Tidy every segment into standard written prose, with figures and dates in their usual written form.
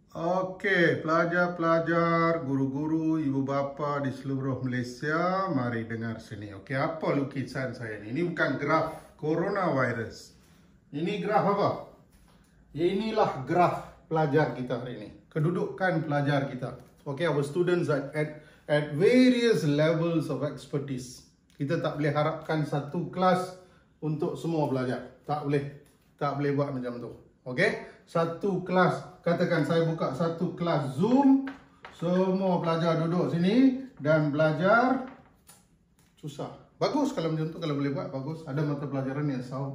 Oke, pelajar-pelajar, guru-guru, ibu bapa di seluruh Malaysia, mari dengar sini. Oke, apa lukisan saya ini? Ini bukan graf coronavirus. Ini graf apa? Inilah graf pelajar kita hari ini. Kedudukan pelajar kita. Oke, our students are at various levels of expertise. Kita tak boleh harapkan satu kelas untuk semua pelajar. Tak boleh. Tak boleh buat macam tu. Okey, satu kelas, katakan saya buka satu kelas Zoom, semua pelajar duduk sini dan belajar, susah. Bagus kalau macam tu, kalau boleh buat bagus. Ada mata pelajaran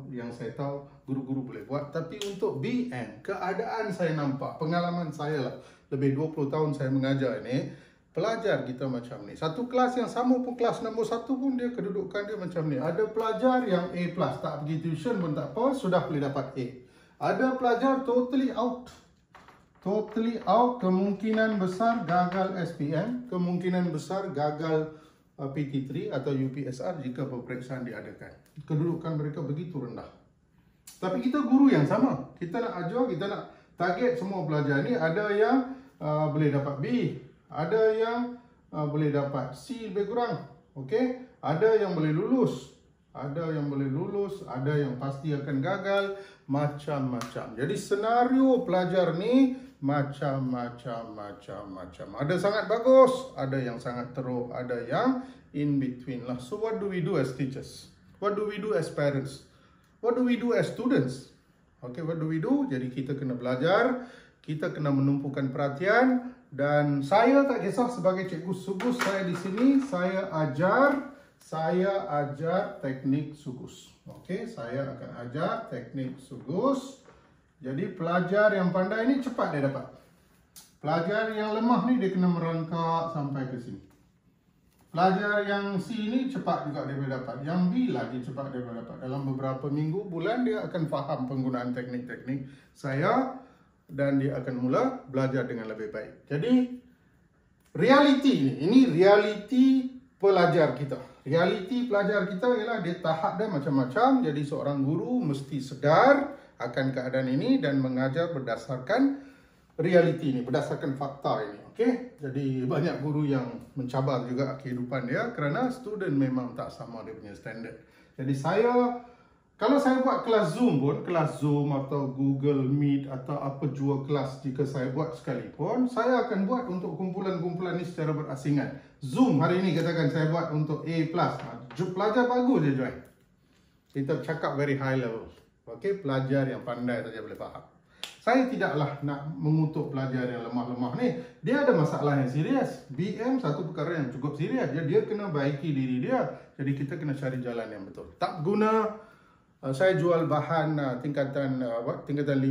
yang saya tahu guru-guru boleh buat, tapi untuk BN, keadaan saya nampak, pengalaman saya lah, lebih 20 tahun saya mengajar ini, pelajar kita macam ni. Satu kelas yang sama pun, kelas nombor 1 pun dia kedudukan dia macam ni. Ada pelajar yang A+, tak pergi tuition pun tak apa, sudah boleh dapat A. Ada pelajar totally out. Totally out, kemungkinan besar gagal SPM, kemungkinan besar gagal PT3 atau UPSR jika peperiksaan diadakan. Kedudukan mereka begitu rendah. Tapi kita guru yang sama. Kita nak ajar, kita nak target semua pelajar ni. Ada yang boleh dapat B, ada yang boleh dapat C lebih kurang. Okey, ada yang boleh lulus. Ada yang boleh lulus, ada yang pasti akan gagal, macam-macam. Jadi senario pelajar ni macam-macam. Ada sangat bagus, ada yang sangat teruk, ada yang in between lah. So what do we do as teachers? What do we do as parents? What do we do as students? Okay, what do we do? Jadi kita kena belajar, kita kena menumpukan perhatian, dan saya tak kisah sebagai cikgu sugus saya di sini, saya ajar teknik sugus. Okey, saya akan ajar teknik sugus. Jadi pelajar yang pandai ni cepat dia dapat. Pelajar yang lemah ni dia kena merangkak sampai ke sini. Pelajar yang C ni cepat juga dia boleh dapat. Yang B lagi cepat dia boleh dapat. Dalam beberapa minggu, bulan dia akan faham penggunaan teknik-teknik saya dan dia akan mula belajar dengan lebih baik. Jadi realiti ini realiti pelajar kita. Realiti pelajar kita ialah dia tahap dia macam-macam. Jadi seorang guru mesti sedar akan keadaan ini dan mengajar berdasarkan realiti ini, berdasarkan fakta ini. Okey? Jadi banyak guru yang mencabar juga kehidupan dia kerana student memang tak sama dia punya standard. Jadi kalau saya buat kelas Zoom pun, kelas Zoom atau Google Meet atau apa jua kelas jika saya buat sekalipun, saya akan buat untuk kumpulan-kumpulan ni secara berasingan. Zoom hari ini katakan saya buat untuk A+. Pelajar bagus dia join. Kita cakap very high level. Okey, pelajar yang pandai saja boleh faham. Saya tidaklah nak mengutuk pelajar yang lemah-lemah ni. Dia ada masalah yang serius. BM satu perkara yang cukup serius. Dia kena baiki diri dia. Jadi kita kena cari jalan yang betul. Tak guna saya jual bahan tingkatan 5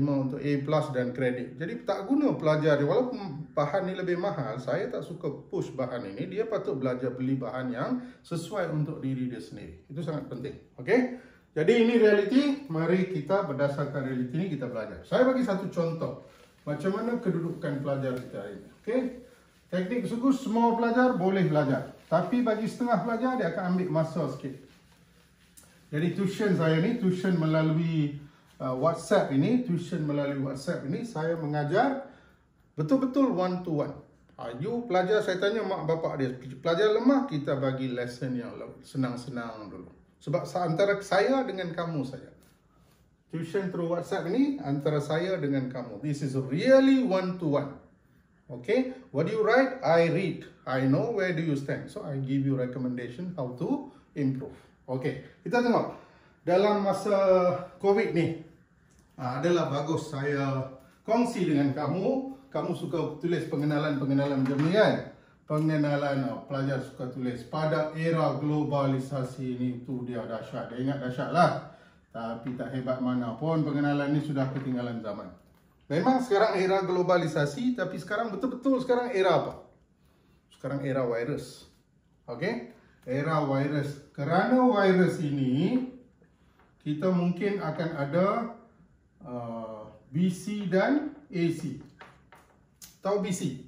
untuk A+ dan kredit. Jadi tak guna pelajar, walaupun bahan ni lebih mahal, saya tak suka push bahan ini. Dia patut belajar beli bahan yang sesuai untuk diri dia sendiri. Itu sangat penting. Okey? Jadi ini realiti, mari kita berdasarkan realiti ini kita belajar. Saya bagi satu contoh macam mana kedudukan pelajar kita ini. Okey? Teknik sugus semua pelajar boleh belajar. Tapi bagi setengah pelajar dia akan ambil masa sikit. Jadi tuition saya ni, tuition melalui WhatsApp ini, saya mengajar betul-betul one to one. You pelajar, saya tanya mak bapak dia, pelajar lemah kita bagi lesson yang senang-senang dulu. Sebab antara saya dengan kamu saja. Tuition through WhatsApp ini antara saya dengan kamu. This is really one to one. Okay, what do you write? I read. I know where do you stand. So I give you recommendation how to improve. Okey, kita tengok dalam masa COVID ni adalah bagus saya kongsi dengan kamu. Kamu suka tulis pengenalan macam ni kan? Pengenalan pelajar suka tulis pada era globalisasi ni, tu dia dahsyat. Dia ingat dahsyat lah. Tapi tak hebat mana pun pengenalan ni sudah ketinggalan zaman. Memang sekarang era globalisasi, tapi sekarang betul-betul sekarang era apa? Sekarang era virus. Okey? Era virus. Kerana virus ini, kita mungkin akan ada BC dan AC. Tahu BC?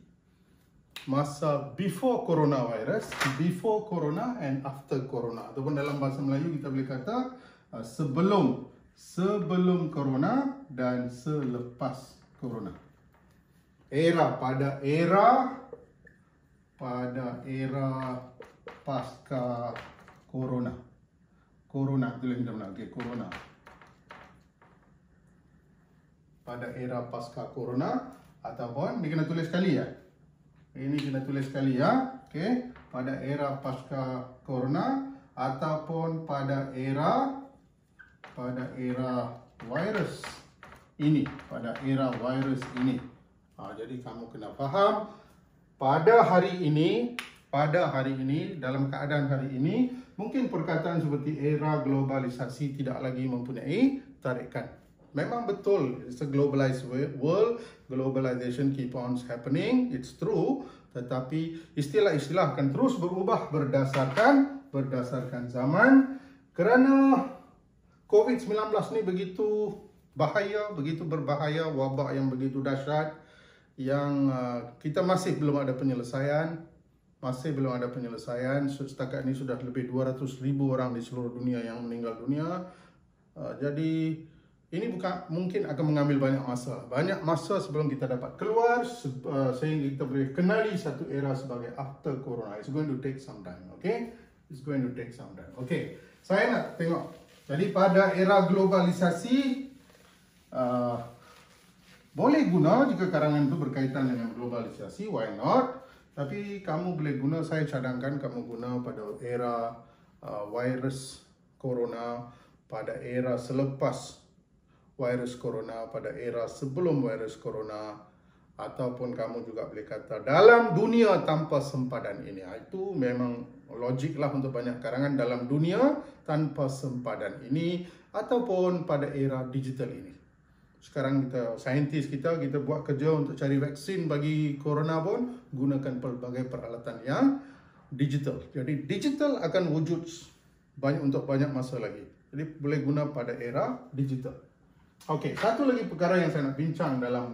Masa before coronavirus, before corona and after corona. Ataupun dalam bahasa Melayu kita boleh kata sebelum corona dan selepas corona. pada era pasca corona. Corona tulis macam mana? Okey, corona. Pada era pasca corona ataupun ni kena tulis sekali ya. Ini kena tulis sekali ya. Okey, pada era pasca corona ataupun pada era virus ini, pada era virus ini. Jadi kamu kena faham pada hari ini, dalam keadaan hari ini, mungkin perkataan seperti era globalisasi tidak lagi mempunyai tarikan. Memang betul, it's a globalized world, globalization keep on happening, it's true. Tetapi istilah-istilah akan terus berubah berdasarkan zaman. Kerana COVID-19 ni begitu bahaya, begitu berbahaya, wabak yang begitu dahsyat, yang kita masih belum ada penyelesaian. Setakat ini sudah lebih 200,000 orang di seluruh dunia yang meninggal dunia. Jadi ini mungkin akan mengambil banyak masa sebelum kita dapat keluar sehingga kita boleh kenali satu era sebagai after corona. It's going to take some time, okay? It's going to take some time. Okay, saya nak tengok. Jadi pada era globalisasi, boleh guna jika karangan itu berkaitan dengan globalisasi, why not? Tapi kamu boleh guna, saya cadangkan kamu guna pada era virus corona, pada era selepas virus corona, pada era sebelum virus corona, ataupun kamu juga boleh kata dalam dunia tanpa sempadan ini. Itu memang logik lah untuk banyak karangan, dalam dunia tanpa sempadan ini, ataupun pada era digital ini. Sekarang saintis kita buat kerja untuk cari vaksin bagi corona pun gunakan pelbagai peralatan yang digital. Jadi digital akan wujud untuk banyak masa lagi. Jadi boleh guna pada era digital. Okey, satu lagi perkara yang saya nak bincang dalam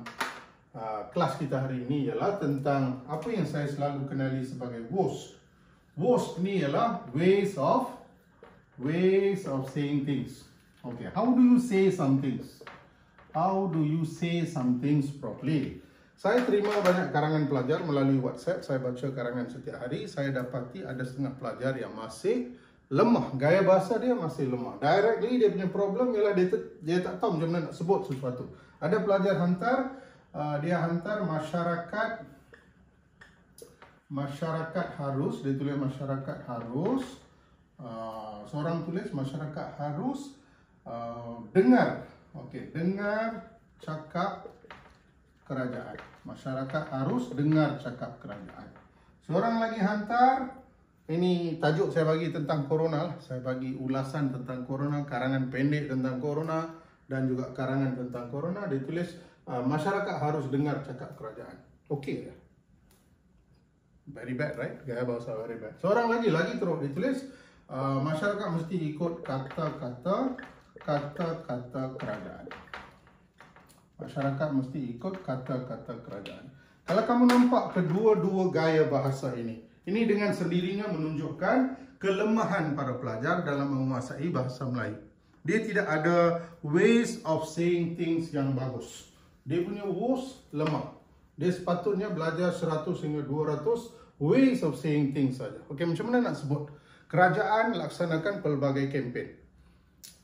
kelas kita hari ini ialah tentang apa yang saya selalu kenali sebagai WOS. WOS ni ialah ways of saying things. Okay, how do you say some things? How do you say some things properly? Saya terima banyak karangan pelajar melalui WhatsApp. Saya baca karangan setiap hari. Saya dapati ada setengah pelajar yang masih lemah. Gaya bahasa dia masih lemah. Directly dia punya problem ialah dia tak tahu macam mana nak sebut sesuatu. Ada pelajar dia hantar masyarakat harus, dia tulis masyarakat harus, seorang tulis masyarakat harus dengar. Okey, dengar cakap kerajaan. Masyarakat harus dengar cakap kerajaan. Seorang lagi hantar, ini tajuk saya bagi tentang corona lah. Saya bagi ulasan tentang corona, karangan pendek tentang corona dan juga karangan tentang corona. Dia tulis masyarakat harus dengar cakap kerajaan. Okey ya. Very bad, right? Gaya bahasa very bad. Seorang lagi teruk dia tulis masyarakat mesti ikut kata-kata kerajaan. Masyarakat mesti ikut kata-kata kerajaan. Kalau kamu nampak kedua-dua gaya bahasa ini dengan sendirinya menunjukkan kelemahan para pelajar dalam menguasai bahasa Melayu. Dia tidak ada ways of saying things yang bagus. Dia punya words lemah. Dia sepatutnya belajar 100 hingga 200 ways of saying things saja. Okey, macam mana nak sebut? Kerajaan laksanakan pelbagai kempen.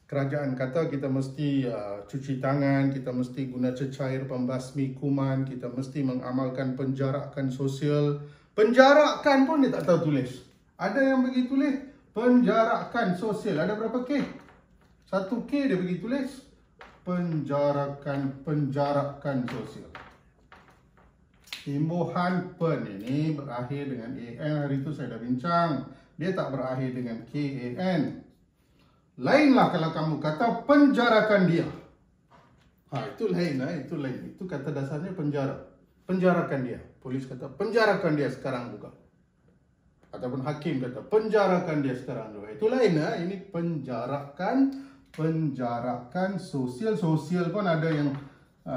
Kerajaan kata kita mesti cuci tangan, kita mesti guna cecair pembasmi kuman, kita mesti mengamalkan penjarakan sosial. Penjarakan pun dia tak tahu tulis. Ada yang bagi tulis penjarakan sosial. Ada berapa K? 1 K dia bagi tulis penjarakan sosial. Imbuhan pen ini berakhir dengan AN. Hari itu saya dah bincang. Dia tak berakhir dengan KAN. Lainlah kalau kamu kata penjarakan dia. Itu lain lah, itu lain. Itu kata dasarnya penjara. Penjarakan dia. Polis kata penjarakan dia sekarang juga. Ataupun hakim kata penjarakan dia sekarang juga. Itu lain lah. Ini penjarakan sosial. Sosial pun ada yang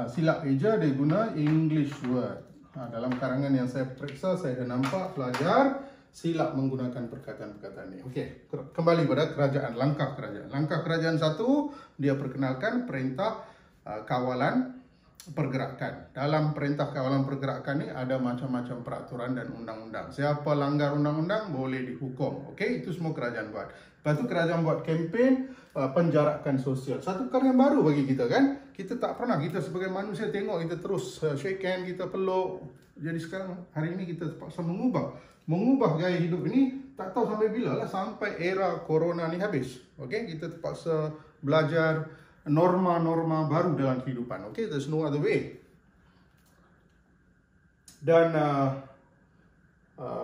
silap eja, dia guna English word. Dalam karangan yang saya periksa, saya dah nampak pelajar silap menggunakan perkataan-perkataan ini. Okey, kembali pada kerajaan, langkah kerajaan. Langkah kerajaan 1, dia perkenalkan perintah kawalan pergerakan. Dalam Perintah Kawalan Pergerakan ni ada macam-macam peraturan dan undang-undang. Siapa langgar undang-undang boleh dihukum. Okey, itu semua kerajaan buat. Lepas tu kerajaan buat kempen penjarakan sosial. Satu perkara yang baru bagi kita kan. Kita tak pernah, kita sebagai manusia tengok kita terus shake hand, kita peluk. Jadi sekarang hari ini kita terpaksa mengubah gaya hidup ini. Tak tahu sampai bila lah, sampai era corona ni habis. Okey, kita terpaksa belajar norma-norma baru dalam kehidupan. Okey, there's no other way. Dan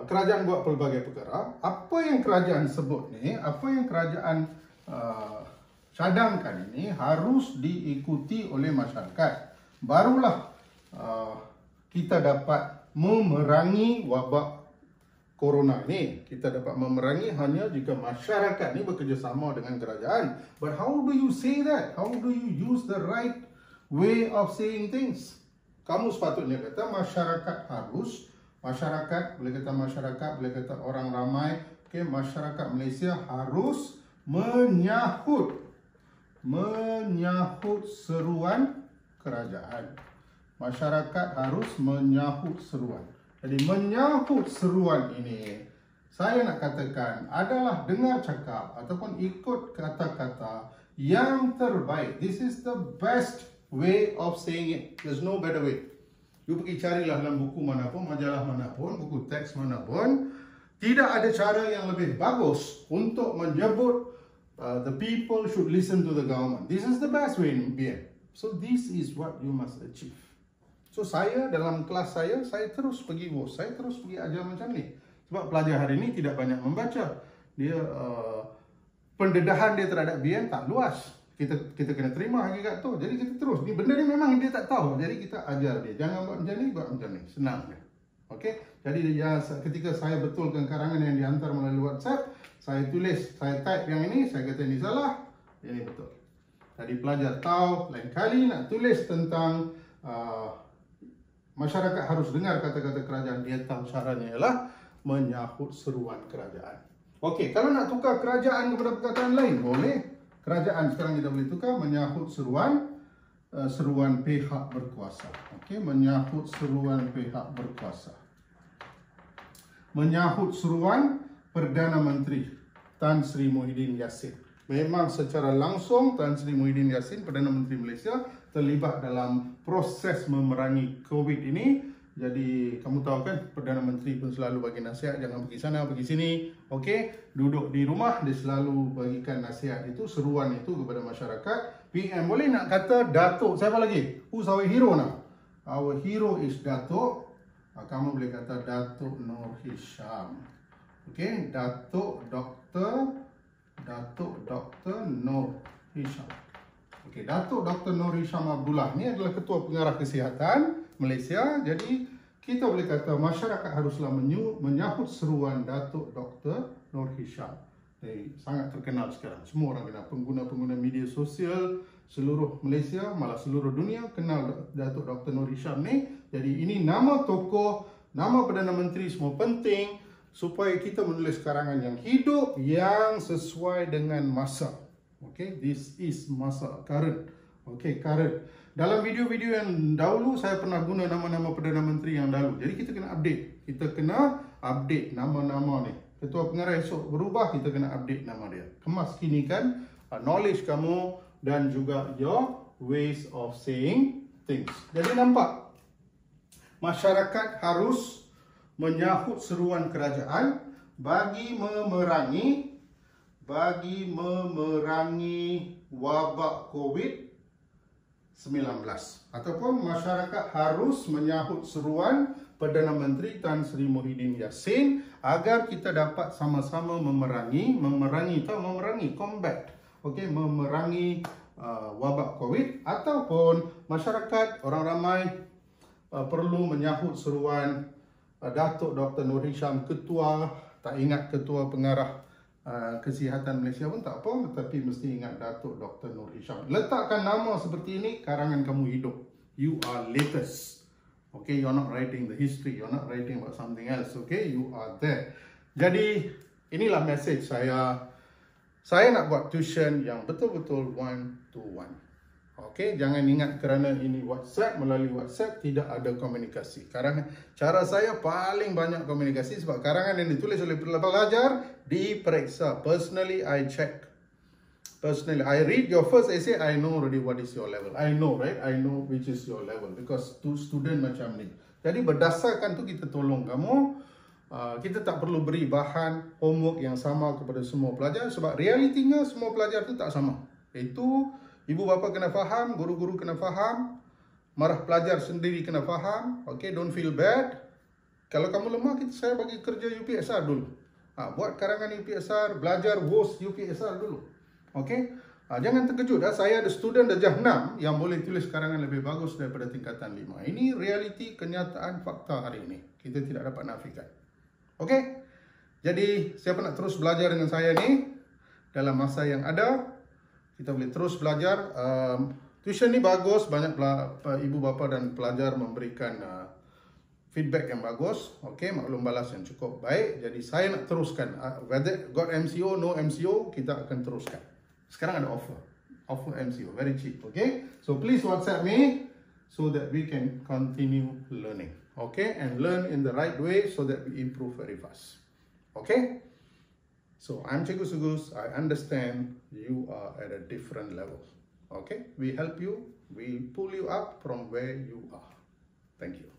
kerajaan buat pelbagai perkara. Apa yang kerajaan sebut ni, apa yang kerajaan cadangkan ini harus diikuti oleh masyarakat. Barulah kita dapat memerangi wabak corona ni. Kita dapat memerangi hanya jika masyarakat ni bekerjasama dengan kerajaan. But how do you say that? How do you use the right way of saying things? Kamu sepatutnya kata masyarakat harus, masyarakat, boleh kata orang ramai, okay, masyarakat Malaysia harus menyahut seruan kerajaan. Masyarakat harus menyahut seruan. Jadi menyahut seruan ini, saya nak katakan adalah dengar cakap ataupun ikut kata-kata yang terbaik. This is the best way of saying it. There's no better way. You pergi carilah dalam buku manapun, majalah manapun, buku teks manapun. Tidak ada cara yang lebih bagus untuk menyebut the people should listen to the government. This is the best way in BM. So this is what you must achieve. So saya dalam kelas saya terus pergi saya terus pergi ajar macam ni. Sebab pelajar hari ini tidak banyak membaca. Dia pendedahan dia terhadap BM tak luas. Kita kena terima hakikat tu. Jadi kita terus, ni benda ni memang dia tak tahu. Jadi kita ajar dia. Jangan buat macam ni, buat macam ni. Senang dia. Okey. Jadi ketika saya betulkan karangan yang dihantar melalui WhatsApp, saya tulis, saya type yang ini, saya kata ini salah, ini betul. Jadi pelajar tahu, lain kali nak tulis tentang masyarakat harus dengar kata-kata kerajaan, dia tahu caranya ialah menyahut seruan kerajaan. Okey, kalau nak tukar kerajaan kepada perkataan lain, boleh. Kerajaan sekarang kita boleh tukar menyahut seruan pihak berkuasa. Okey, menyahut seruan pihak berkuasa. Menyahut seruan Perdana Menteri Tan Sri Muhyiddin Yassin. Memang secara langsung Tan Sri Muhyiddin Yassin, Perdana Menteri Malaysia, terlibat dalam proses memerangi COVID ini. Jadi kamu tahu kan, Perdana Menteri pun selalu bagi nasihat, jangan pergi sana, pergi sini. Okey, duduk di rumah, dia selalu bagikan nasihat itu, seruan itu kepada masyarakat. PM boleh nak kata Datuk, siapa lagi? Who's our hero now? Our hero is Datuk. Kamu boleh kata Datuk Nur Hisham. Okey, Datuk Dr. Nur Hisham. Okey, Datuk Dr. Nur Hisham Abdullah ni adalah Ketua Pengarah Kesihatan Malaysia. Jadi kita boleh kata masyarakat haruslah menyahut seruan Datuk Dr. Nur Hisham. Sangat terkenal sekarang. Semua orang kenal, pengguna-pengguna media sosial seluruh Malaysia, malah seluruh dunia kenal Datuk Dr. Nur Hisham ni. Jadi ini nama tokoh, nama Perdana Menteri semua penting supaya kita menulis karangan yang hidup, yang sesuai dengan masa. Okay, this is masa current. Okay, current. Dalam video-video yang dahulu saya pernah guna nama-nama Perdana Menteri yang dahulu. Jadi kita kena update. Kita kena update nama-nama ni. Ketua Pengarah esok berubah, kita kena update nama dia. Kemas kinikan knowledge kamu dan juga your ways of saying things. Jadi nampak, masyarakat harus menyahut seruan kerajaan bagi memerangi wabak COVID-19. Ataupun masyarakat harus menyahut seruan Perdana Menteri Tan Sri Muhyiddin Yassin agar kita dapat sama-sama memerangi, combat. Okey, memerangi wabak COVID, ataupun masyarakat, orang ramai perlu menyahut seruan Datuk Dr. Nur Hisham, Ketua, tak ingat Ketua Pengarah Kesihatan Malaysia pun tak apa, tetapi mesti ingat Datuk Dr. Nur Hisham. Letakkan nama seperti ini, karangan kamu hidup. You are latest. Okay, you're not writing the history, you're not writing about something else. Okay, you are there. Jadi inilah message saya. Saya nak buat tuition yang betul-betul one to one. Okey, jangan ingat kerana ini WhatsApp, melalui WhatsApp tidak ada komunikasi. Karena cara saya paling banyak komunikasi sebab karangan yang ditulis oleh pelajar diperiksa. Personally, I check. Personally, I read your first essay, I know already what is your level. I know, right? I know which is your level because tu student macam ni. Jadi berdasarkan tu kita tolong kamu. Kita tak perlu beri bahan homework yang sama kepada semua pelajar sebab realitinya semua pelajar tu tak sama. Itu ibu bapa kena faham, guru-guru kena faham, marah pelajar sendiri kena faham. Okay, don't feel bad. Kalau kamu lemah, saya bagi kerja UPSR dulu. Buat karangan UPSR, belajar WOS UPSR dulu. Okay, jangan terkejut. Saya ada student darjah 6 yang boleh tulis karangan lebih bagus daripada tingkatan 5. Ini realiti, kenyataan, fakta hari ini. Kita tidak dapat nafikan. Okay, jadi siapa nak terus belajar dengan saya ni dalam masa yang ada, kita boleh terus belajar. Tuition ni bagus, banyak ibu bapa dan pelajar memberikan feedback yang bagus. Okey, maklum balas yang cukup baik. Jadi saya nak teruskan. Whether got MCO, no MCO, kita akan teruskan. Sekarang ada offer MCO, very cheap. Okay, so please WhatsApp me so that we can continue learning. Okay, and learn in the right way so that we improve very fast. Okay. So, I'm Cikgu Sugus. I understand you are at a different level. Okay? We help you. We pull you up from where you are. Thank you.